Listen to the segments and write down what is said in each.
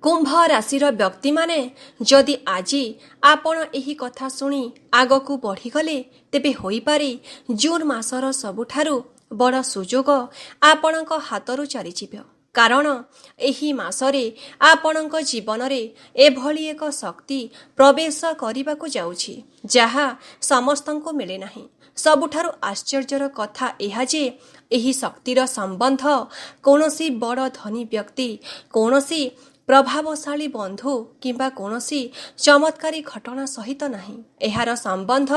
कुंभ राशि व्यक्ति माने जदि आज आपण एही कथा शुणी आग को बढ़ीगले तेबे होई पारे जून मासर सबुठारु बड़ सुजोग आपणक हातरू चलीजिव। कारण एही मासरे आपणक जीवन रे एभली एक शक्ति प्रवेश करने जाउछि जहा समस्तंको मिले नाही। सबुठारु आश्चर्यर कथा एहा जे एही शक्तिर संबंध कोनोसी बड़ धनी व्यक्ति कोनोसी प्रभावशाली बंधु किंबा कोनोसी चमत्कारी घटना सहित नाही। एहार संबंध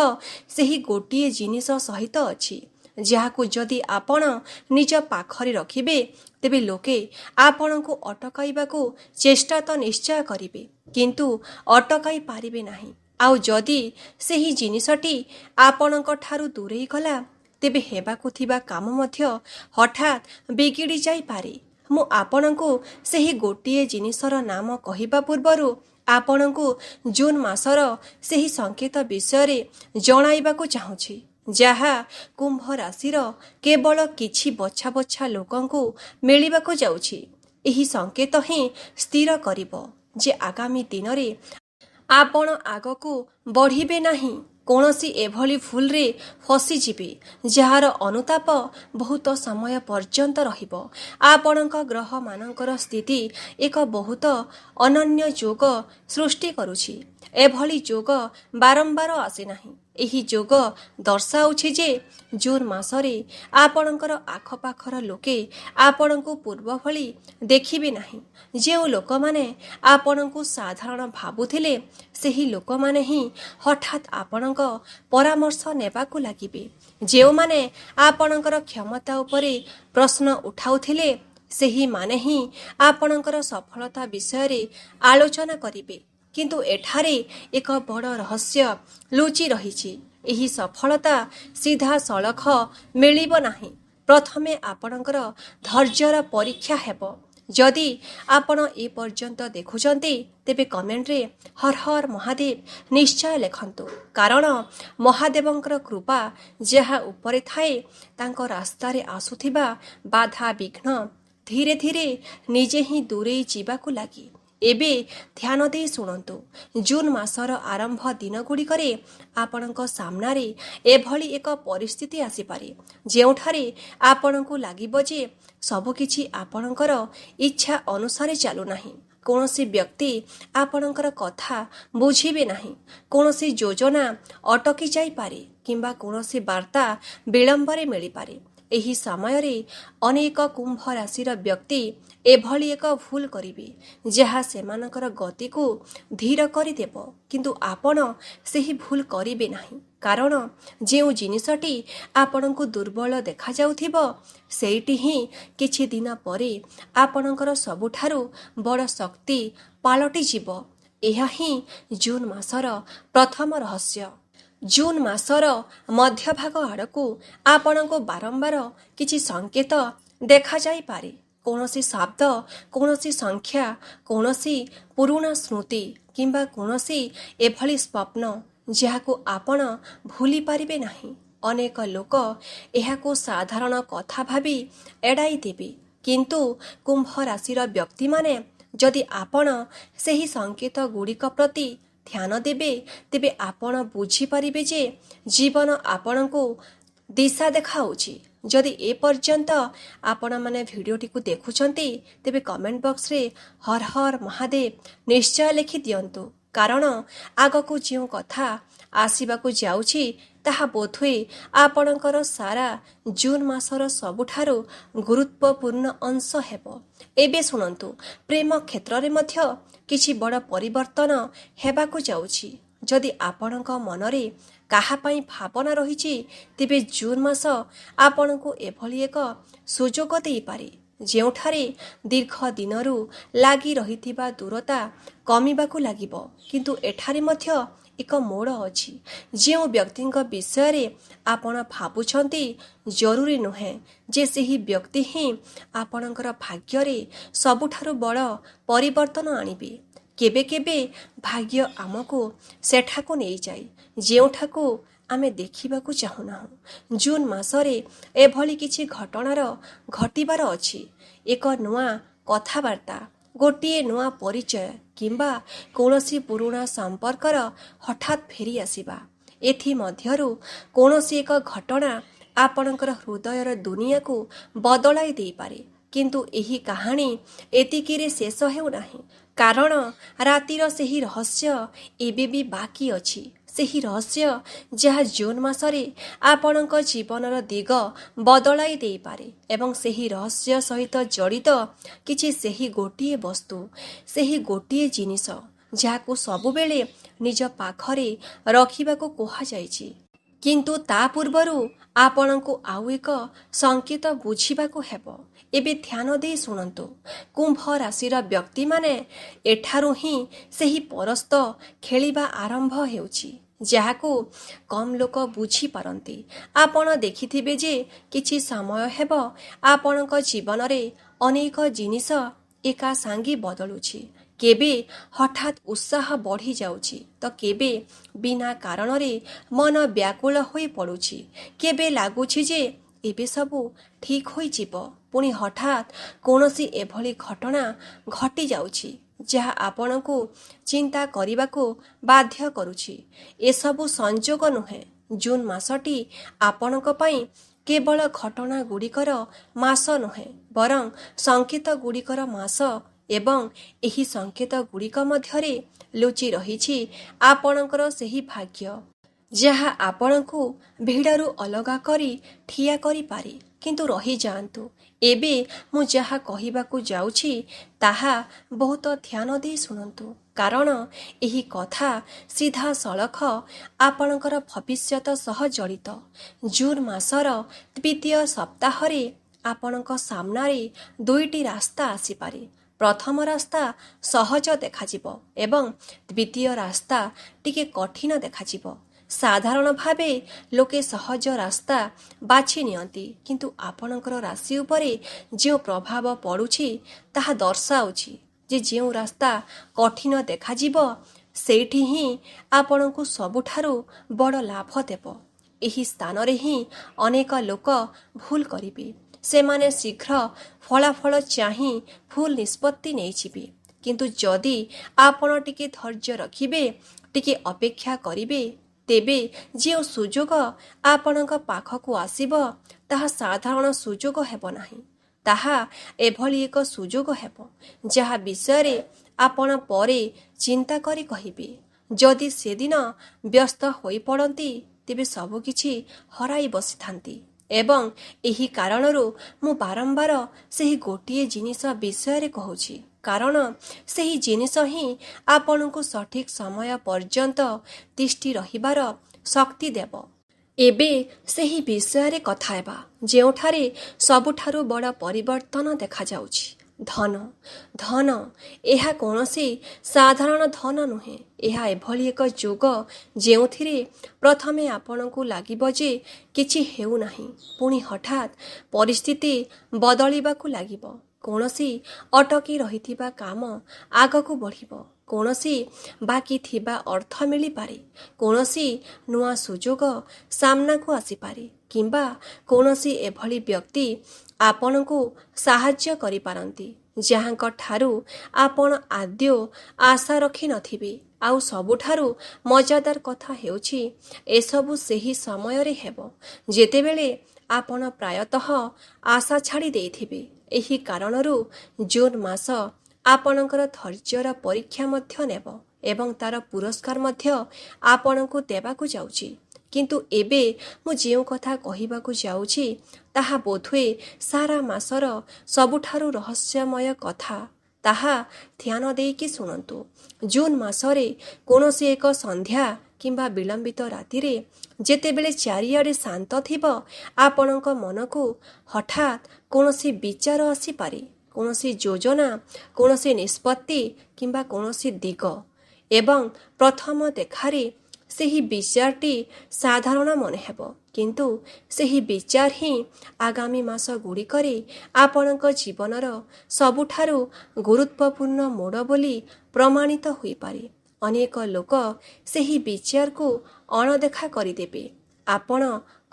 सेही गोटिए जिनिस सहित अछि जहाकू जदि आपण निज पाखरे रखिबे तेबे लोके आपणको अटकाइबाकू चेष्टा तो निश्चय करिवे किंतु अटकाई पारिबे नाही। आउ जदि सेही जिनिसटी आपणक ठारू दूरेई गला तेबे हेबाकू थिबा काम मध्य हठात बिगिड़ी जाई पारे। मु आपणको सेही गोटिए जिनिसर नाम कहिबा पूर्वरु आपणको जून मासर सेही संकेत विषय जणाइबाकू चाहूछि जहा कुंभ राशिर केवल किछि बछा बछा लोकंकु मिलिबाकू जाउछि। एही संकेत ही स्थिर करिवो जे आगामी दिन रे आपण आगकू बढ़िबे नाही कोनोसी एभली फुल रे फसी जिबे जहार अनुताप बहुत समय पर्यंत रहिबो। आपणक ग्रह मानकर स्थिति एक बहुत अनन्य जोग सृष्टि करुछि। एभली जोग बारंबार आसे नाही। एही जोग दर्शाउछि जे जून मासरे आपणकर आखपाखर लोके आपणको पूर्व भली देखिबे नाही। जेउ लोक माने आपणको साधारण भाबुथिले सेही लोक माने ही हठात आपणक परामर्श नेबाकू लागिबे। जेउ माने आपणकर क्षमता उपरे प्रश्न उठाउथिले सेही माने ही आपणकर सफलता विषय आलोचना करिबे। किंतु एठारे एक बड़ रहस्य लुचि रहिछि। एही सफलता सीधा सलख मिलिब नाही। प्रथमे आपणकर धैर्यर परीक्षा हेबो। जदि आपण ए पर्यंत देखुचंती तेबे कमेंट रे हर हर महादेव निश्चय लेखंतु। कारण महादेवंकर कृपा जहा उपरे थाए तांको रास्ता रे आसुथिबा बाधा विघ्न धीरे धीरे निजे ही दूरे जीवाकू लागी। एबे ध्यान दे सुनंतु। जून मासर आरंभ दिन गुड़िकरे आपणक सामनारे एभली एक परिस्थिति आसीपारे जेउठारे आपणको लागिबो जे सबकिछि आपणकर इच्छा अनुसारे चालू नाही। कोनोसी व्यक्ति आपणकर कथा बुझिबे नाही। कोनोसी योजना अटकी जाई पारे किंबा कोनोसी वार्ता विलंबरे मिली पारे। एही समय रे अनेक कुंभ राशिर व्यक्ति एभली एक भूल करिवे जहा सेमानकर गति को धीर करिदेबो किंतु आपण सेही भूल करिवे नाही। कारण जेउ जिनिसटी आपणको दुर्बल देखा जाउथिबो सेठी ही किछि दिन परे आपणकर सबुठारु बड़ शक्ति पालटि जिवो। एहा ही जून मासर प्रथम रहस्य। जून मासर मध्य भाग आड़कू आपणको बारंबार किछि संकेत देखा जाई पारे। कोनोसी शब्द कोनोसी संख्या कोनोसी पुराना स्मृति किंबा कोनोसी एभली स्वप्न जहाकू आपण भूली पारिबे नाही। अनेक लोक एहाकू साधारण कथा भाबी एड़ाई देबे किंतु कुंभ राशिर व्यक्ति माने जदि आपण सेही संकेत गुड़िक प्रति ध्यान देबे तेबे आपण बुझी पारिबे जे जीवन आपणको दिशा देखाउछि। जदि ए पर्यंत आपण माने भिडियोटी को देखुचंती तेबे कमेंट बॉक्स रे हर हर महादेव निश्चय लिखि दियंतु। कारण आगको जिउ कथा आसीबाकू जाउछि ताहा बोधुए आपणकर सारा जून मासर सबुठारु गुरुत्वपूर्ण अंश हेबो। एबे सुनंतु प्रेम क्षेत्र रे मध्य किछि बड़ परिवर्तन हेबाकू जाउछि। जदि आपणक मनरे काहा पई भावना रहिछि तेबे जून मास आपणको एभली एक सुजोग देई पारे जेउठारे दीर्घ दिनरु लागी रहिथिबा दूरता कमिबाकू लागिबो। किंतु एठारे मध्य एक मोड़ अछि। जेउ व्यक्तिंक विषय रे आपण भाबुछंती जरूरी नुहे जे सेही व्यक्ति ही आपणकर भाग्य रे सबुठारु बड़ परिवर्तन आनिबे। केबे केबे भाग्य आमको सेठाको नहीं जाए जेउठाको आमे देखिबाकू चाहुनाहु। जून मासरे एभली किछि घटनार घटिबार अछि। एक नुआ कथाबार्ता ଗୋଟିଏ ନୂଆ ପରିଚୟ କିମ୍ବା କୌଣସି ପୁରୁଣା ସମ୍ପର୍କର ହଠାତ୍ ଫେରି ଆସିବା। ଏଥିମଧ୍ୟରୁ କୌଣସି ଏକ ଘଟଣା ଆପଣଙ୍କର ହୃଦୟର ଦୁନିଆକୁ ବଦଳାଇ ଦେଇପାରେ। କିନ୍ତୁ ଏହି କାହାଣୀ ଏତିକିରେ ଶେଷ ହେଉନାହିଁ, କାରଣ ରାତିର ସେହି ରହସ୍ୟ ଏବେ ବି ବାକି ଅଛି। ସେହି ରହସ୍ୟ ଯାହା ଜୁନ୍ ମାସରେ ଆପଣଙ୍କ ଜୀବନର ଦିଗ ବଦଳାଇ ଦେଇପାରେ ଏବଂ ସେହି ରହସ୍ୟ ସହିତ ଜଡ଼ିତ କିଛି ସେହି ଗୋଟିଏ ବସ୍ତୁ, ସେହି ଗୋଟିଏ ଜିନିଷ ଯାହାକୁ ସବୁବେଳେ ନିଜ ପାଖରେ ରଖିବାକୁ କୁହାଯାଇଛି। କିନ୍ତୁ ତା ପୂର୍ବରୁ ଆପଣଙ୍କୁ ଆଉ ଏକ ସଂକେତ ବୁଝିବାକୁ ହେବ। ଏବେ ଧ୍ୟାନ ଦେଇ ଶୁଣନ୍ତୁ। କୁମ୍ଭ ରାଶିର ବ୍ୟକ୍ତିମାନେ ଏଠାରୁ ହିଁ ସେହି ପରସ୍ତ ଖେଳିବା ଆରମ୍ଭ ହେଉଛି, ଯାହାକୁ କମ୍ ଲୋକ ବୁଝିପାରନ୍ତି। ଆପଣ ଦେଖିଥିବେ ଯେ କିଛି ସମୟ ହେବ ଆପଣଙ୍କ ଜୀବନରେ ଅନେକ ଜିନିଷ ଏକା ସାଙ୍ଗେ ବଦଳୁଛି। କେବେ ହଠାତ୍ ଉତ୍ସାହ ବଢ଼ିଯାଉଛି ତ କେବେ ବିନା କାରଣରେ ମନ ବ୍ୟାକୁଳ ହୋଇ ପଡ଼ୁଛି। କେବେ ଲାଗୁଛି ଯେ ଏବେ ସବୁ ଠିକ୍ ହୋଇଯିବ, ପୁଣି ହଠାତ୍ କୌଣସି ଏଭଳି ଘଟଣା ଘଟିଯାଉଛି ଯାହା ଆପଣଙ୍କୁ ଚିନ୍ତା କରିବାକୁ ବାଧ୍ୟ କରୁଛି। ଏସବୁ ସଂଯୋଗ ନୁହେଁ। ଜୁନ୍ ମାସଟି ଆପଣଙ୍କ ପାଇଁ କେବଳ ଘଟଣା ଗୁଡ଼ିକର ମାସ ନୁହେଁ, ବରଂ ସଂକେତ ଗୁଡ଼ିକର ମାସ ଏବଂ ଏହି ସଂକେତ ଗୁଡ଼ିକ ମଧ୍ୟରେ ଲୁଚି ରହିଛି ଆପଣଙ୍କର ସେହି ଭାଗ୍ୟ, ଯାହା ଆପଣଙ୍କୁ ଭିଡ଼ରୁ ଅଲଗା କରି ଠିଆ କରିପାରେ। କିନ୍ତୁ ରହିଯାଆନ୍ତୁ, ଏବେ ମୁଁ ଯାହା କହିବାକୁ ଯାଉଛି ତାହା ବହୁତ ଧ୍ୟାନ ଦେଇ ଶୁଣନ୍ତୁ, କାରଣ ଏହି କଥା ସିଧାସଳଖ ଆପଣଙ୍କର ଭବିଷ୍ୟତ ସହ ଜଡ଼ିତ। ଜୁନ୍ ମାସର ଦ୍ୱିତୀୟ ସପ୍ତାହରେ ଆପଣଙ୍କ ସାମ୍ନାରେ ଦୁଇଟି ରାସ୍ତା ଆସିପାରେ। ପ୍ରଥମ ରାସ୍ତା ସହଜ ଦେଖାଯିବ ଏବଂ ଦ୍ୱିତୀୟ ରାସ୍ତା ଟିକେ କଠିନ ଦେଖାଯିବ। ସାଧାରଣ ଭାବେ ଲୋକେ ସହଜ ରାସ୍ତା ବାଛି ନିଅନ୍ତି, କିନ୍ତୁ ଆପଣଙ୍କର ରାଶି ଉପରେ ଯେଉଁ ପ୍ରଭାବ ପଡ଼ୁଛି ତାହା ଦର୍ଶାଉଛି ଯେ ଯେଉଁ ରାସ୍ତା କଠିନ ଦେଖାଯିବ ସେଇଠି ହିଁ ଆପଣଙ୍କୁ ସବୁଠାରୁ ବଡ଼ ଲାଭ ଦେବ। ଏହି ସ୍ଥାନରେ ହିଁ ଅନେକ ଲୋକ ଭୁଲ କରିବେ। ସେମାନେ ଶୀଘ୍ର ଫଳାଫଳ ଚାହିଁ ଭୁଲ ନିଷ୍ପତ୍ତି ନେଇଯିବେ। କିନ୍ତୁ ଯଦି ଆପଣ ଟିକେ ଧୈର୍ଯ୍ୟ ରଖିବେ, ଟିକେ ଅପେକ୍ଷା କରିବେ, ତେବେ ଯେଉଁ ସୁଯୋଗ ଆପଣଙ୍କ ପାଖକୁ ଆସିବ ତାହା ସାଧାରଣ ସୁଯୋଗ ହେବ ନାହିଁ। ତାହା ଏଭଳି ଏକ ସୁଯୋଗ ହେବ ଯାହା ବିଷୟରେ ଆପଣ ପରେ ଚିନ୍ତା କରି କହିବେ। ଯଦି ସେଦିନ ବ୍ୟସ୍ତ ହୋଇପଡ଼ନ୍ତି ତେବେ ସବୁକିଛି ହରାଇ ବସିଥାନ୍ତି। ଏବଂ ଏହି କାରଣରୁ ମୁଁ ବାରମ୍ବାର ସେହି ଗୋଟିଏ ଜିନିଷ ବିଷୟରେ କହୁଛି, କାରଣ ସେହି ଜିନିଷ ହିଁ ଆପଣଙ୍କୁ ସଠିକ୍ ସମୟ ପର୍ଯ୍ୟନ୍ତ ତିଷ୍ଠି ରହିବାର ଶକ୍ତି ଦେବ। ଏବେ ସେହି ବିଷୟରେ କଥା ହେବା ଯେଉଁଠାରେ ସବୁଠାରୁ ବଡ଼ ପରିବର୍ତ୍ତନ ଦେଖାଯାଉଛି। ଧନ। ଧନ ଏହା କୌଣସି ସାଧାରଣ ଧନ ନୁହେଁ। ଏହା ଏଭଳି ଏକ ଯୋଗ ଯେଉଁଥିରେ ପ୍ରଥମେ ଆପଣଙ୍କୁ ଲାଗିବ ଯେ କିଛି ହେଉନାହିଁ, ପୁଣି ହଠାତ୍ ପରିସ୍ଥିତି ବଦଳିବାକୁ ଲାଗିବ। କୌଣସି ଅଟକି ରହିଥିବା କାମ ଆଗକୁ ବଢ଼ିବ, କୌଣସି ବାକି ଥିବା ଅର୍ଥ ମିଳିପାରେ, କୌଣସି ନୂଆ ସୁଯୋଗ ସାମ୍ନାକୁ ଆସିପାରେ କିମ୍ବା କୌଣସି ଏଭଳି ବ୍ୟକ୍ତି ଆପଣଙ୍କୁ ସାହାଯ୍ୟ କରିପାରନ୍ତି ଯାହାଙ୍କ ଠାରୁ ଆପଣ ଆଦୌ ଆଶା ରଖିନଥିବେ। ଆଉ ସବୁଠାରୁ ମଜାଦାର କଥା ହେଉଛି ଏସବୁ ସେହି ସମୟରେ ହେବ ଯେତେବେଳେ ଆପଣ ପ୍ରାୟତଃ ଆଶା ଛାଡ଼ି ଦେଇଥିବେ। ଏହି କାରଣରୁ ଜୁନ୍ ମାସ ଆପଣଙ୍କର ଧୈର୍ଯ୍ୟର ପରୀକ୍ଷା ମଧ୍ୟ ନେବ ଏବଂ ତାର ପୁରସ୍କାର ମଧ୍ୟ ଆପଣଙ୍କୁ ଦେବାକୁ ଯାଉଛି। କିନ୍ତୁ ଏବେ ମୁଁ ଯେଉଁ କଥା କହିବାକୁ ଯାଉଛି ତାହା ବୋଧହୁଏ ସାରା ମାସର ସବୁଠାରୁ ରହସ୍ୟମୟ କଥା। ତାହା ଧ୍ୟାନ ଦେଇକି ଶୁଣନ୍ତୁ। ଜୁନ୍ ମାସରେ କୌଣସି ଏକ ସନ୍ଧ୍ୟା କିମ୍ବା ବିଳମ୍ବିତ ରାତିରେ ଯେତେବେଳେ ଚାରିଆଡ଼େ ଶାନ୍ତ ଥିବ, ଆପଣଙ୍କ ମନକୁ ହଠାତ୍ କୌଣସି ବିଚାର ଆସିପାରେ, କୌଣସି ଯୋଜନା, କୌଣସି ନିଷ୍ପତ୍ତି କିମ୍ବା କୌଣସି ଦିଗ। ଏବଂ ପ୍ରଥମ ଦେଖାରେ ସେହି ବିଚାରଟି ସାଧାରଣ ମନେହେବ, କିନ୍ତୁ ସେହି ବିଚାର ହିଁ ଆଗାମୀ ମାସ ଗୁଡ଼ିକରେ ଆପଣଙ୍କ ଜୀବନର ସବୁଠାରୁ ଗୁରୁତ୍ୱପୂର୍ଣ୍ଣ ମୋଡ଼ ବୋଲି ପ୍ରମାଣିତ ହୋଇପାରେ। ଅନେକ ଲୋକ ସେହି ବିଚାରକୁ ଅଣଦେଖା କରିଦେବେ। ଆପଣ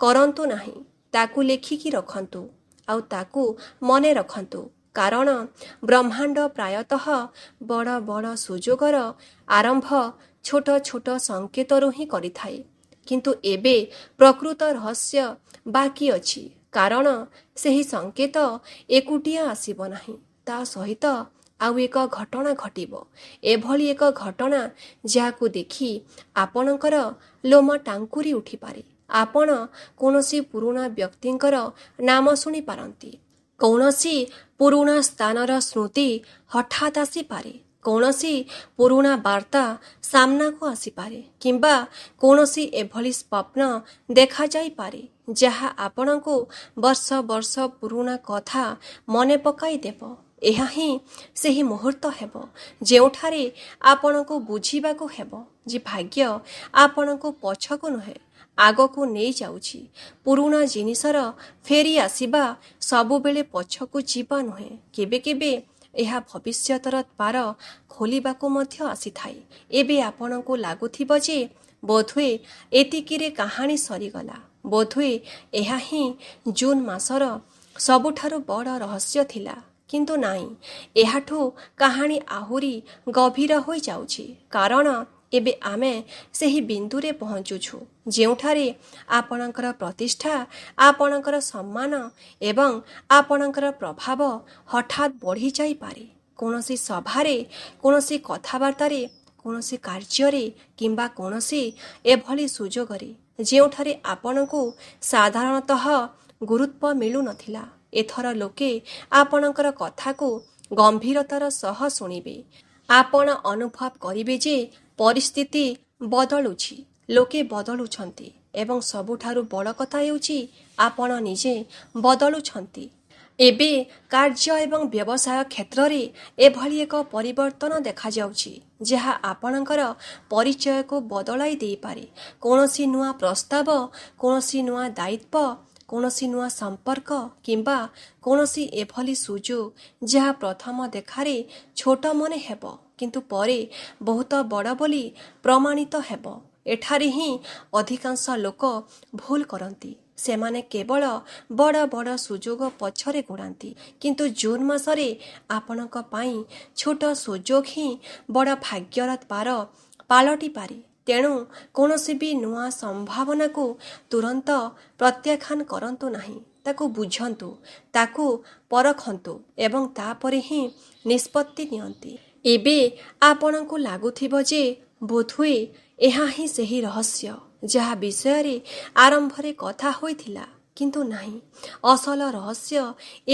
କରନ୍ତୁ ନାହିଁ, ତାକୁ ଲେଖିକି ରଖନ୍ତୁ ଆଉ ତାକୁ ମନେ ରଖନ୍ତୁ, କାରଣ ବ୍ରହ୍ମାଣ୍ଡ ପ୍ରାୟତଃ ବଡ଼ ବଡ଼ ସୁଯୋଗର ଆରମ୍ଭ ଛୋଟ ଛୋଟ ସଙ୍କେତରୁ ହିଁ କରିଥାଏ। କିନ୍ତୁ ଏବେ ପ୍ରକୃତ ରହସ୍ୟ ବାକି ଅଛି, କାରଣ ସେହି ସଙ୍କେତ ଏକୁଟିଆ ଆସିବ ନାହିଁ, ତା ସହିତ ଆଉ ଏକ ଘଟଣା ଘଟିବ। ଏଭଳି ଏକ ଘଟଣା ଯାହାକୁ ଦେଖି ଆପଣଙ୍କର ଲୋମ ଟାଙ୍କୁରି ଉଠିପାରେ। ଆପଣ କୌଣସି ପୁରୁଣା ବ୍ୟକ୍ତିଙ୍କର ନାମ ଶୁଣିପାରନ୍ତି। କୌଣସି ପୁରୁଣା ସ୍ଥାନର ସ୍ମୃତି ହଠାତ୍ ଆସିପାରେ। କୌଣସି ପୁରୁଣା ବାର୍ତ୍ତା ସାମ୍ନାକୁ ଆସିପାରେ କିମ୍ବା କୌଣସି ଏଭଳି ସ୍ୱପ୍ନ ଦେଖାଯାଇପାରେ ଯାହା ଆପଣଙ୍କୁ ବର୍ଷ ବର୍ଷ ପୁରୁଣା କଥା ମନେ ପକାଇ ଦେବ। ଏହା ହିଁ ସେହି ମୁହୂର୍ତ୍ତ ହେବ ଯେଉଁଠାରେ ଆପଣଙ୍କୁ ବୁଝିବାକୁ ହେବ ଯେ ଭାଗ୍ୟ ଆପଣଙ୍କୁ ପଛକୁ ନୁହେଁ ଆଗକୁ ନେଇଯାଉଛି। ପୁରୁଣା ଜିନିଷର ଫେରି ଆସିବା ସବୁବେଳେ ପଛକୁ ଯିବା ନୁହେଁ, କେବେ କେବେ ଏହା ଭବିଷ୍ୟତର ଦ୍ୱାର ଖୋଲିବାକୁ ମଧ୍ୟ ଆସିଥାଏ। ଏବେ ଆପଣଙ୍କୁ ଲାଗୁଥିବ ଯେ ବୋଧହୁଏ ଏତିକିରେ କାହାଣୀ ସରିଗଲା, ବୋଧହୁଏ ଏହା ହିଁ ଜୁନ୍ ମାସର ସବୁଠାରୁ ବଡ଼ ରହସ୍ୟ ଥିଲା। କିନ୍ତୁ ନାହିଁ, ଏହାଠୁ କାହାଣୀ ଆହୁରି ଗଭୀର ହୋଇଯାଉଛି, କାରଣ ଏବେ ଆମେ ସେହି ବିନ୍ଦୁରେ ପହଞ୍ଚୁଛୁ ଯେଉଁଠାରେ ଆପଣଙ୍କର ପ୍ରତିଷ୍ଠା, ଆପଣଙ୍କର ସମ୍ମାନ ଏବଂ ଆପଣଙ୍କର ପ୍ରଭାବ ହଠାତ୍ ବଢ଼ିଯାଇପାରେ। କୌଣସି ସଭାରେ, କୌଣସି କଥାବାର୍ତ୍ତାରେ, କୌଣସି କାର୍ଯ୍ୟରେ କିମ୍ବା କୌଣସି ଏଭଳି ସୁଯୋଗରେ ଯେଉଁଠାରେ ଆପଣଙ୍କୁ ସାଧାରଣତଃ ଗୁରୁତ୍ୱ ମିଳୁନଥିଲା, ଏଥର ଲୋକେ ଆପଣଙ୍କର କଥାକୁ ଗମ୍ଭୀରତାର ସହ ଶୁଣିବେ। ଆପଣ ଅନୁଭବ କରିବେ ଯେ ପରିସ୍ଥିତି ବଦଳୁଛି, ଲୋକେ ବଦଳୁଛନ୍ତି ଏବଂ ସବୁଠାରୁ ବଡ଼ କଥା ହେଉଛି ଆପଣ ନିଜେ ବଦଳୁଛନ୍ତି। ଏବେ କାର୍ଯ୍ୟ ଏବଂ ବ୍ୟବସାୟ କ୍ଷେତ୍ରରେ ଏଭଳି ଏକ ପରିବର୍ତ୍ତନ ଦେଖାଯାଉଛି ଯାହା ଆପଣଙ୍କର ପରିଚୟକୁ ବଦଳାଇ ଦେଇପାରେ। କୌଣସି ନୂଆ ପ୍ରସ୍ତାବ, କୌଣସି ନୂଆ ଦାୟିତ୍ୱ, କୌଣସି ନୂଆ ସମ୍ପର୍କ କିମ୍ବା କୌଣସି ଏଭଳି ସୁଯୋଗ ଯାହା ପ୍ରଥମ ଦେଖାରେ ଛୋଟ ମନେ ହେବ କିନ୍ତୁ ପରେ ବହୁତ ବଡ଼ ବୋଲି ପ୍ରମାଣିତ ହେବ। ଏଠାରେ ହିଁ ଅଧିକାଂଶ ଲୋକ ଭୁଲ କରନ୍ତି। ସେମାନେ କେବଳ ବଡ଼ ବଡ଼ ସୁଯୋଗ ପଛରେ ଗୋଡ଼ାନ୍ତି, କିନ୍ତୁ ଜୁନ୍ ମାସରେ ଆପଣଙ୍କ ପାଇଁ ଛୋଟ ସୁଯୋଗ ହିଁ ବଡ଼ ଭାଗ୍ୟର ଦ୍ୱାର ପାଲଟିପାରେ। ତେଣୁ କୌଣସି ବି ନୂଆ ସମ୍ଭାବନାକୁ ତୁରନ୍ତ ପ୍ରତ୍ୟାଖ୍ୟାନ କରନ୍ତୁ ନାହିଁ। ତାକୁ ବୁଝନ୍ତୁ, ତାକୁ ପରଖନ୍ତୁ ଏବଂ ତାପରେ ହିଁ ନିଷ୍ପତ୍ତି ନିଅନ୍ତି। ଏବେ ଆପଣଙ୍କୁ ଲାଗୁଥିବ ଯେ ବୋଧହୁଏ ଏହା ହିଁ ସେହି ରହସ୍ୟ ଯାହା ବିଷୟରେ ଆରମ୍ଭରେ କଥା ହୋଇଥିଲା, କିନ୍ତୁ ନାହିଁ। ଅସଲ ରହସ୍ୟ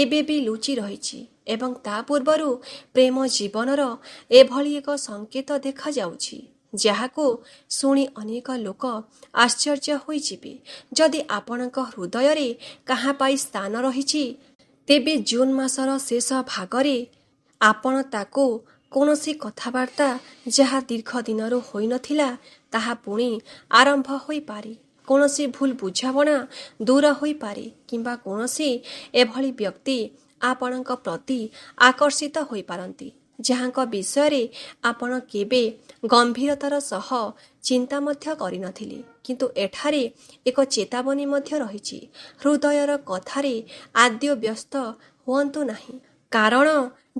ଏବେ ବି ଲୁଚି ରହିଛି ଏବଂ ତା ପୂର୍ବରୁ ପ୍ରେମ ଜୀବନର ଏଭଳି ଏକ ସଙ୍କେତ ଦେଖାଯାଉଛି ଯାହାକୁ ଶୁଣି ଅନେକ ଲୋକ ଆଶ୍ଚର୍ଯ୍ୟ ହୋଇଯିବେ। ଯଦି ଆପଣଙ୍କ ହୃଦୟରେ କାହା ପାଇଁ ସ୍ଥାନ ରହିଛି, ତେବେ ଜୁନ୍ ମାସର ଶେଷ ଭାଗରେ ଆପଣ ତାକୁ କୌଣସି କଥାବାର୍ତ୍ତା ଯାହା ଦୀର୍ଘ ଦିନରୁ ହୋଇନଥିଲା ତାହା ପୁଣି ଆରମ୍ଭ ହୋଇପାରେ। କୌଣସି ଭୁଲ ବୁଝାମଣା ଦୂର ହୋଇପାରେ କିମ୍ବା କୌଣସି ଏଭଳି ବ୍ୟକ୍ତି ଆପଣଙ୍କ ପ୍ରତି ଆକର୍ଷିତ ହୋଇପାରନ୍ତି ଯାହାଙ୍କ ବିଷୟରେ ଆପଣ କେବେ ଗମ୍ଭୀରତାର ସହ ଚିନ୍ତା ମଧ୍ୟ କରିନଥିଲେ। କିନ୍ତୁ ଏଠାରେ ଏକ ଚେତାବନୀ ମଧ୍ୟ ରହିଛି। ହୃଦୟର କଥାରେ ଆଦୌ ବ୍ୟସ୍ତ ହୁଅନ୍ତୁ ନାହିଁ, କାରଣ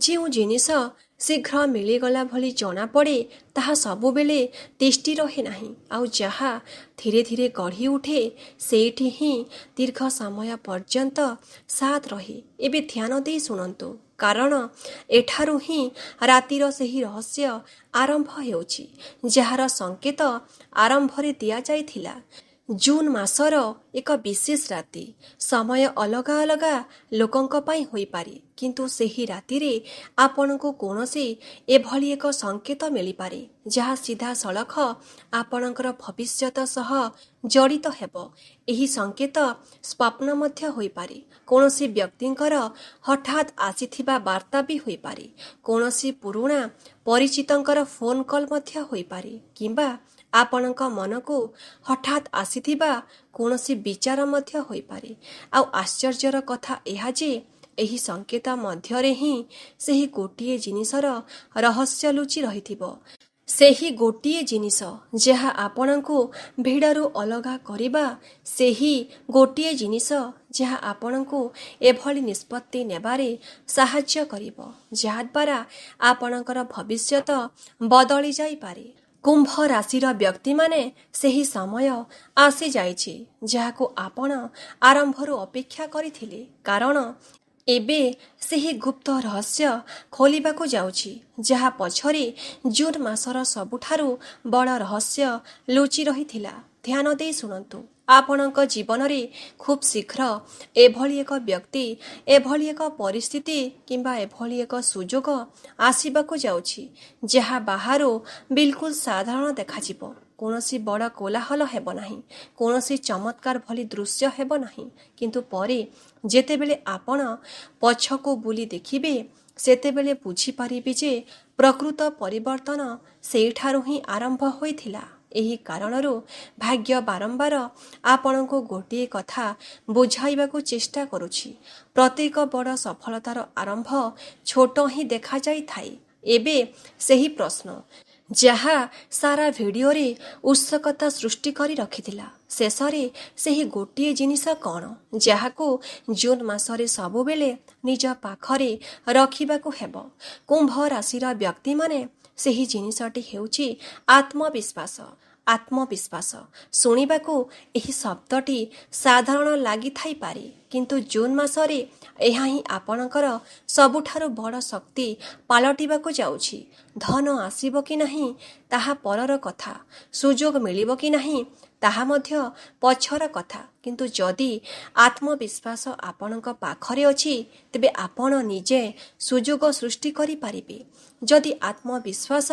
ଯେଉଁ ଜିନିଷ ଶୀଘ୍ର ମିଳିଗଲା ଭଳି ଜଣାପଡ଼େ ତାହା ସବୁବେଳେ ତିଷ୍ଠି ରହେ ନାହିଁ, ଆଉ ଯାହା ଧୀରେ ଧୀରେ ଗଢ଼ି ଉଠେ ସେଇଠି ହିଁ ଦୀର୍ଘ ସମୟ ପର୍ଯ୍ୟନ୍ତ ସାଥ ରହେ। ଏବେ ଧ୍ୟାନ ଦେଇ ଶୁଣନ୍ତୁ, କାରଣ ଏଠାରୁ ହିଁ ରାତିର ସେହି ରହସ୍ୟ ଆରମ୍ଭ ହେଉଛି ଯାହାର ସଙ୍କେତ ଆରମ୍ଭରେ ଦିଆଯାଇଥିଲା। ଜୁନ୍ ମାସର ଏକ ବିଶେଷ ରାତି। ସମୟ ଅଲଗା ଅଲଗା ଲୋକଙ୍କ ପାଇଁ ହୋଇପାରେ, କିନ୍ତୁ ସେହି ରାତିରେ ଆପଣଙ୍କୁ କୌଣସି ଏଭଳି ଏକ ସଙ୍କେତ ମିଳିପାରେ ଯାହା ସିଧାସଳଖ ଆପଣଙ୍କର ଭବିଷ୍ୟତ ସହ ଜଡ଼ିତ ହେବ। ଏହି ସଙ୍କେତ ସ୍ୱପ୍ନ ମଧ୍ୟ ହୋଇପାରେ, କୌଣସି ବ୍ୟକ୍ତିଙ୍କର ହଠାତ୍ ଆସିଥିବା ବାର୍ତ୍ତା ବି ହୋଇପାରେ, କୌଣସି ପୁରୁଣା ପରିଚିତଙ୍କର ଫୋନ୍ କଲ୍ ମଧ୍ୟ ହୋଇପାରେ କିମ୍ବା ଆପଣଙ୍କ ମନକୁ ହଠାତ୍ ଆସିଥିବା କୌଣସି ବିଚାର ମଧ୍ୟ ହୋଇପାରେ। ଆଉ ଆଶ୍ଚର୍ଯ୍ୟର କଥା ଏହା ଯେ ଏହି ସଙ୍କେତ ମଧ୍ୟରେ ହିଁ ସେହି ଗୋଟିଏ ଜିନିଷର ରହସ୍ୟ ଲୁଚି ରହିଥିବ। ସେହି ଗୋଟିଏ ଜିନିଷ ଯାହା ଆପଣଙ୍କୁ ଭିଡ଼ରୁ ଅଲଗା କରିବା, ସେହି ଗୋଟିଏ ଜିନିଷ ଯାହା ଆପଣଙ୍କୁ ଏଭଳି ନିଷ୍ପତ୍ତି ନେବାରେ ସାହାଯ୍ୟ କରିବ, ଯାହାଦ୍ୱାରା ଆପଣଙ୍କର ଭବିଷ୍ୟତ ବଦଳି ଯାଇପାରେ। କୁମ୍ଭ ରାଶିର ବ୍ୟକ୍ତିମାନେ ସେହି ସମୟ ଆସିଯାଇଛି ଯାହାକୁ ଆପଣ ଆରମ୍ଭରୁ ଅପେକ୍ଷା କରିଥିଲେ, କାରଣ ଏବେ ସେହି ଗୁପ୍ତ ରହସ୍ୟ ଖୋଲିବାକୁ ଯାଉଛି ଯାହା ପଛରେ ଜୁନ୍ ମାସର ସବୁଠାରୁ ବଡ଼ ରହସ୍ୟ ଲୁଚି ରହିଥିଲା। ଧ୍ୟାନ ଦେଇ ଶୁଣନ୍ତୁ, ଆପଣଙ୍କ ଜୀବନରେ ଖୁବ୍ ଶୀଘ୍ର ଏଭଳି ଏକ ବ୍ୟକ୍ତି, ଏଭଳି ଏକ ପରିସ୍ଥିତି କିମ୍ବା ଏଭଳି ଏକ ସୁଯୋଗ ଆସିବାକୁ ଯାଉଛି ଯାହା ବାହାରୁ ବିଲକୁଲ ସାଧାରଣ ଦେଖାଯିବ। କୌଣସି ବଡ଼ କୋଲାହଲ ହେବ ନାହିଁ, କୌଣସି ଚମତ୍କାର ଭଳି ଦୃଶ୍ୟ ହେବ ନାହିଁ, କିନ୍ତୁ ପରେ ଯେତେବେଳେ ଆପଣ ପଛକୁ ବୁଲି ଦେଖିବେ ସେତେବେଳେ ବୁଝିପାରିବେ ଯେ ପ୍ରକୃତ ପରିବର୍ତ୍ତନ ସେଇଠାରୁ ହିଁ ଆରମ୍ଭ ହୋଇଥିଲା। ଏହି କାରଣରୁ ଭାଗ୍ୟ ବାରମ୍ବାର ଆପଣଙ୍କୁ ଗୋଟିଏ କଥା ବୁଝାଇବାକୁ ଚେଷ୍ଟା କରୁଛି। ପ୍ରତ୍ୟେକ ବଡ଼ ସଫଳତାର ଆରମ୍ଭ ଛୋଟ ହିଁ ଦେଖାଯାଇଥାଏ। ଏବେ ସେହି ପ୍ରଶ୍ନ ଯାହା ସାରା ଭିଡ଼ିଓରେ ଉତ୍ସୁକତା ସୃଷ୍ଟି କରି ରଖିଥିଲା, ଶେଷରେ ସେହି ଗୋଟିଏ ଜିନିଷ କ'ଣ ଯାହାକୁ ଜୁନ୍ ମାସରେ ସବୁବେଳେ ନିଜ ପାଖରେ ରଖିବାକୁ ହେବ? କୁମ୍ଭ ରାଶିର ବ୍ୟକ୍ତିମାନେ ସେହି ଜିନିଷଟି ହେଉଛି ଆତ୍ମବିଶ୍ୱାସ। ଆତ୍ମବିଶ୍ୱାସ ଶୁଣିବାକୁ ଏହି ଶବ୍ଦଟି ସାଧାରଣ ଲାଗିଥାଇପାରେ, କିନ୍ତୁ ଜୁନ୍ ମାସରେ ଏହା ହିଁ ଆପଣଙ୍କର ସବୁଠାରୁ ବଡ଼ ଶକ୍ତି ପାଲଟିବାକୁ ଯାଉଛି। ଧନ ଆସିବ କି ନାହିଁ ତାହା ପରର କଥା, ସୁଯୋଗ ମିଳିବ କି ନାହିଁ ତାହା ମଧ୍ୟ ପଛର କଥା, କିନ୍ତୁ ଯଦି ଆତ୍ମବିଶ୍ୱାସ ଆପଣଙ୍କ ପାଖରେ ଅଛି ତେବେ ଆପଣ ନିଜେ ସୁଯୋଗ ସୃଷ୍ଟି କରିପାରିବେ। ଯଦି ଆତ୍ମବିଶ୍ୱାସ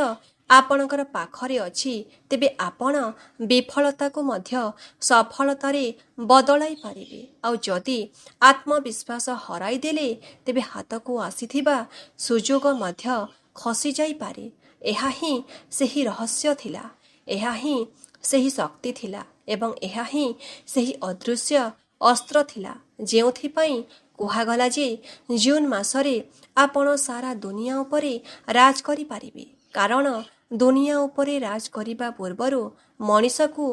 ଆପଣଙ୍କର ପାଖରେ ଅଛି ତେବେ ଆପଣ ବିଫଳତାକୁ ମଧ୍ୟ ସଫଳତାରେ ବଦଳାଇ ପାରିବେ, ଆଉ ଯଦି ଆତ୍ମବିଶ୍ୱାସ ହରାଇ ଦେଲେ ତେବେ ହାତକୁ ଆସିଥିବା ସୁଯୋଗ ମଧ୍ୟ ଖସିଯାଇପାରେ। ଏହା ହିଁ ସେହି ରହସ୍ୟ ଥିଲା, ଏହା ହିଁ ସେହି ଶକ୍ତି ଥିଲା ଏବଂ ଏହା ହିଁ ସେହି ଅଦୃଶ୍ୟ ଅସ୍ତ୍ର ଥିଲା ଯେଉଁଥିପାଇଁ କୁହାଗଲା ଯେ ଜୁନ୍ ମାସରେ ଆପଣ ସାରା ଦୁନିଆ ଉପରେ ରାଜ କରିପାରିବେ, କାରଣ ଦୁନିଆ ଉପରେ ରାଜ କରିବା ପୂର୍ବରୁ ମଣିଷକୁ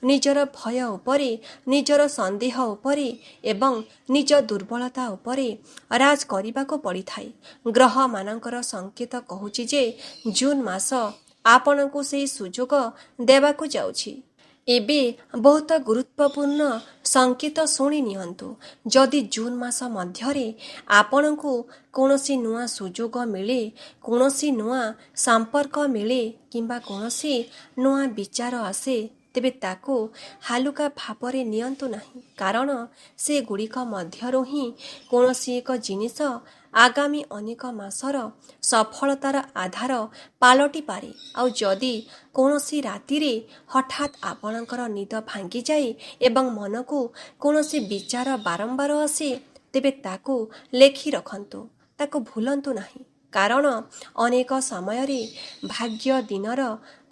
ନିଜର ଭୟ ଉପରେ, ନିଜର ସନ୍ଦେହ ଉପରେ ଏବଂ ନିଜ ଦୁର୍ବଳତା ଉପରେ ରାଜ କରିବାକୁ ପଡ଼ିଥାଏ। ଗ୍ରହମାନଙ୍କର ସଂକେତ କହୁଛି ଯେ ଜୁନ୍ ମାସ ଆପଣଙ୍କୁ ସେହି ସୁଯୋଗ ଦେବାକୁ ଯାଉଛି। ଏବେ ବହୁତ ଗୁରୁତ୍ୱପୂର୍ଣ୍ଣ ସଂକେତ ଶୁଣି ନିଅନ୍ତୁ। ଯଦି ଜୁନ୍ ମାସ ମଧ୍ୟରେ ଆପଣଙ୍କୁ କୌଣସି ନୂଆ ସୁଯୋଗ ମିଳେ, କୌଣସି ନୂଆ ସମ୍ପର୍କ ମିଳେ କିମ୍ବା କୌଣସି ନୂଆ ବିଚାର ଆସେ, ତେବେ ତାକୁ ହାଲୁକା ଭାବରେ ନିଅନ୍ତୁ ନାହିଁ, କାରଣ ସେଗୁଡ଼ିକ ମଧ୍ୟରୁ ହିଁ କୌଣସି ଏକ ଜିନିଷ ଆଗାମୀ ଅନେକ ମାସର ସଫଳତାର ଆଧାର ପାଲଟିପାରେ। ଆଉ ଯଦି କୌଣସି ରାତିରେ ହଠାତ୍ ଆପଣଙ୍କର ନିଦ ଭାଙ୍ଗିଯାଏ ଏବଂ ମନକୁ କୌଣସି ବିଚାର ବାରମ୍ବାର ଆସେ, ତେବେ ତାକୁ ଲେଖି ରଖନ୍ତୁ, ତାକୁ ଭୁଲନ୍ତୁ ନାହିଁ, କାରଣ ଅନେକ ସମୟରେ ଭାଗ୍ୟ ଦିନର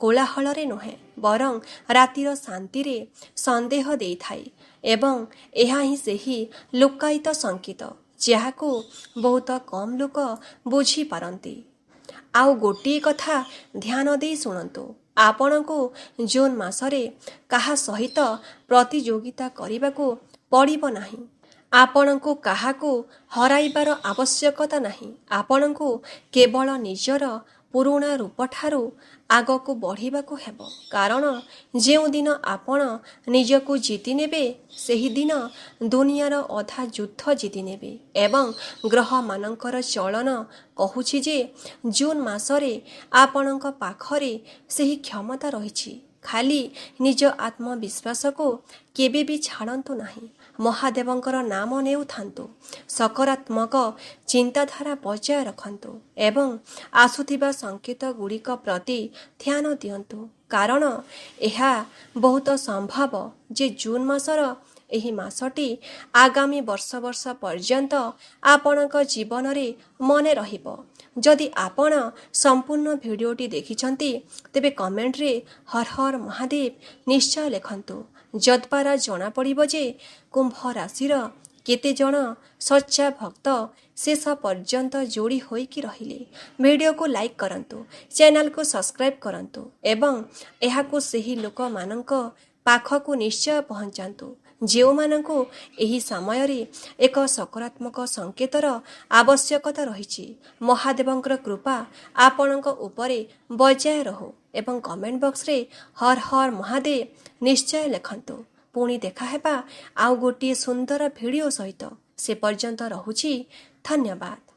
କୋଳାହଳରେ ନୁହେଁ ବରଂ ରାତିର ଶାନ୍ତିରେ ସନ୍ଦେହ ଦେଇଥାଏ ଏବଂ ଏହା ହିଁ ସେହି ଲୁକ୍କାୟିତ ସଂକେତ ଯାହାକୁ ବହୁତ କମ୍ ଲୋକ ବୁଝିପାରନ୍ତି। ଆଉ ଗୋଟିଏ କଥା ଧ୍ୟାନ ଦେଇ ଶୁଣନ୍ତୁ, ଆପଣଙ୍କୁ ଜୁନ୍ ମାସରେ କାହା ସହିତ ପ୍ରତିଯୋଗିତା କରିବାକୁ ପଡ଼ିବ ନାହିଁ। ଆପଣଙ୍କୁ କାହାକୁ ହରାଇବାର ଆବଶ୍ୟକତା ନାହିଁ। ଆପଣଙ୍କୁ କେବଳ ନିଜର ପୁରୁଣା ରୂପଠାରୁ ଆଗକୁ ବଢ଼ିବାକୁ ହେବ, କାରଣ ଯେଉଁଦିନ ଆପଣ ନିଜକୁ ଜିତିନେବେ ସେହିଦିନ ଦୁନିଆର ଅଧା ଯୁଦ୍ଧ ଜିତିନେବେ ଏବଂ ଗ୍ରହମାନଙ୍କର ଚଳନ କହୁଛି ଯେ ଜୁନ୍ ମାସରେ ଆପଣଙ୍କ ପାଖରେ ସେହି କ୍ଷମତା ରହିଛି। ଖାଲି ନିଜ ଆତ୍ମବିଶ୍ୱାସକୁ କେବେ ବି ଛାଡ଼ନ୍ତୁ ନାହିଁ। ମହାଦେବଙ୍କର ନାମ ନେଉଥାନ୍ତୁ, ସକାରାତ୍ମକ ଚିନ୍ତାଧାରା ବଜାୟ ରଖନ୍ତୁ ଏବଂ ଆସୁଥିବା ସଂକେତ ଗୁଡ଼ିକ ପ୍ରତି ଧ୍ୟାନ ଦିଅନ୍ତୁ, କାରଣ ଏହା ବହୁତ ସମ୍ଭବ ଯେ ଜୁନ୍ ମାସର ଏହି ମାସଟି ଆଗାମୀ ବର୍ଷ ପର୍ଯ୍ୟନ୍ତ ଆପଣଙ୍କ ଜୀବନରେ ମନେ ରହିବ। ଯଦି ଆପଣ ସମ୍ପୂର୍ଣ୍ଣ ଭିଡ଼ିଓଟି ଦେଖିଛନ୍ତି ତେବେ କମେଣ୍ଟରେ ହର ହର ମହାଦେବ ନିଶ୍ଚୟ ଲେଖନ୍ତୁ, ଯଦ୍ୱାରା ଜଣାପଡ଼ିବ ଯେ କୁମ୍ଭ ରାଶିର କେତେଜଣ ସଚ୍ଚା ଭକ୍ତ ଶେଷ ପର୍ଯ୍ୟନ୍ତ ଯୋଡ଼ି ହୋଇକି ରହିଲେ। ଭିଡ଼ିଓକୁ ଲାଇକ୍ କରନ୍ତୁ, ଚ୍ୟାନେଲକୁ ସବସ୍କ୍ରାଇବ୍ କରନ୍ତୁ ଏବଂ ଏହାକୁ ସେହି ଲୋକମାନଙ୍କ ପାଖକୁ ନିଶ୍ଚୟ ପହଞ୍ଚାନ୍ତୁ ଯେଉଁମାନଙ୍କୁ ଏହି ସମୟରେ ଏକ ସକାରାତ୍ମକ ସଂକେତର ଆବଶ୍ୟକତା ରହିଛି। ମହାଦେବଙ୍କର କୃପା ଆପଣଙ୍କ ଉପରେ ବଜାୟ ରହୁ ଏବଂ କମେଣ୍ଟ ବକ୍ସରେ ହର ହର ମହାଦେବ ନିଶ୍ଚୟ ଲେଖନ୍ତୁ। ପୁଣି ଦେଖାହେବା ଆଉ ଗୋଟିଏ ସୁନ୍ଦର ଭିଡ଼ିଓ ସହିତ। ସେ ପର୍ଯ୍ୟନ୍ତ ରହୁଛି। ଧନ୍ୟବାଦ।